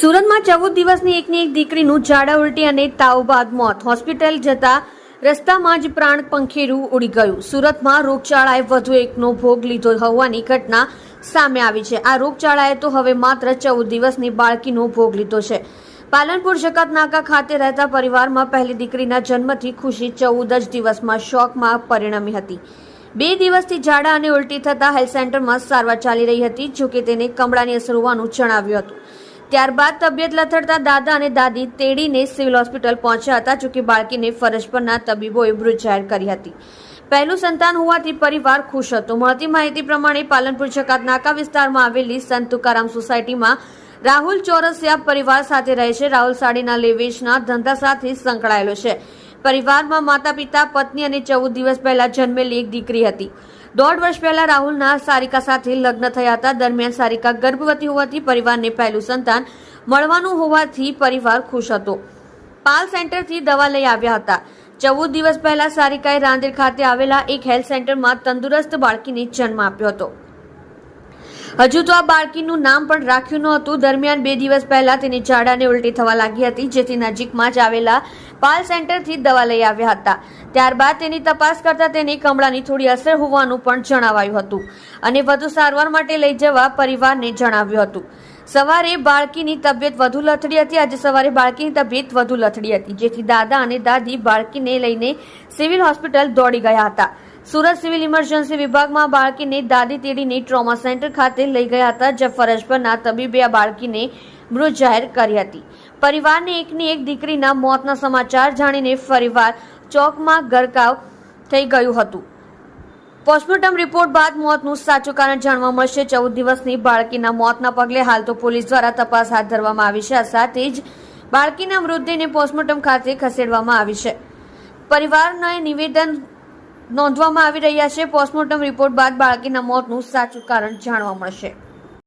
સુરતમાં 14 દિવસની એકની એક દીકરીનું ઝાડા ઉલટી અને તાવ બાદ મોત. હોસ્પિટલ જતા રસ્તામાં જ પ્રાણ પંખીરું ઉડી ગયું. સુરતમાં રોગચાળાએ વધુ એકનો ભોગ લીધો હોવાની ઘટના સામે આવી છે. આ રોગચાળાએ તો હવે માત્ર 14 દિવસની બાળકીનો ભોગ લીધો છે. પાલનપુર જકાતનાકા ખાતે રહેતા પરિવારમાં પહેલી દીકરીના જન્મથી ખુશી 14 જ દિવસમાં શોકમાં પરિણમી હતી. 2 દિવસથી ઝાડા અને ઉલટી થતા હેલ્થ સેન્ટરમાં સારવાર ચાલી રહી હતી. જોકે તેને કમળાની અસર હોવાનું જણાવ્યું હતું. ત્યારબાદ તબિયત લથડતા દાદા અને દાદી તેડીને સિવિલ હોસ્પિટલ પહોંચ્યા હતા. જોકે બાળકીને ફરજ પરના તબીબોએ મૃત જાહેર કરી હતી. પહેલું સંતાન હોવાથી પરિવાર ખુશ હતો. મળતી માહિતી પ્રમાણે પાલનપુર જકાતનાકા વિસ્તારમાં આવેલી સંત તુકારામ સોસાયટીમાં રાહુલ ચોરસિયા પરિવાર સાથે રહે છે. રાહુલ સાડીના લેવેચના ધંધા સાથે સંકળાયેલો છે. પરિવારમાં માતા પિતા, પત્ની અને 14 દિવસ પહેલા જન્મેલી એક દીકરી હતી. 1.5 વર્ષ પહેલા રાહુલના સારિકા સાથે લગ્ન થયા હતા. દરમિયાન સારિકા ગર્ભવતી હોવાથી પરિવારને પહેલું સંતાન મળવાનું હોવાથી પરિવાર ખુશ હતો. પાલ સેન્ટરથી દવા લઈ આવ્યા હતા. 14 દિવસ પહેલા સારિકાએ રાંદેર ખાતે આવેલા એક હેલ્થ સેન્ટરમાં તંદુરસ્ત બાળકીને જન્મ આપ્યો હતો. હજુ તો આ બાળકીનું નામ પણ રાખ્યું નહોતું. દરમિયાન 2 દિવસ પહેલા તેની ઝાડા અને ઉલટી થવા લાગી હતી, જેથી નજીકમાં જ આવેલા પાલ સેન્ટરથી દવા લઈ આવ્યા હતા. ત્યારબાદ તેની તપાસ કરતા તેને કમળાની થોડી અસર હોવાનું પણ જણાવાયું હતું અને વધુ સારવાર માટે લઈ જવા પરિવારને જણાવ્યું હતું. સવારે બાળકીની તબિયત વધુ લથડી હતી. આજે સવારે બાળકીની તબિયત વધુ લથડી હતી, જેથી દાદા અને દાદી બાળકીને લઈને સિવિલ હોસ્પિટલ દોડી ગયા હતા. સુરત સિવિલ ઇમરજન્સી વિભાગમાં બાળકીને દાદી તેડીને ટ્રોમા સેન્ટર ખાતે લઈ ગયા હતા, જ્યાં ફરજ પરના તબીબે આ બાળકીને મૃત જાહેર કરી હતી. પરિવારને એકની એક દીકરીના મોતના સમાચાર જાણીને પરિવાર ચોકમાં ગરકાવ થઈ ગયું હતું. પોસ્ટમોર્ટમ રિપોર્ટ બાદ મોતનું સાચું કારણ જાણવા મળશે. 14 દિવસની બાળકીના મોતના પગલે હાલ તો પોલીસ દ્વારા તપાસ હાથ ધરવામાં આવી છે. આ સાથે જ બાળકીના મૃતદેહને પોસ્ટમોર્ટમ ખાતે ખસેડવામાં આવી છે. પરિવારને નિવેદન નોંધવામાં આવી રહ્યા છે. પોસ્ટમોર્ટમ રિપોર્ટ બાદ બાળકીના મોતનું સાચું કારણ જાણવા મળશે.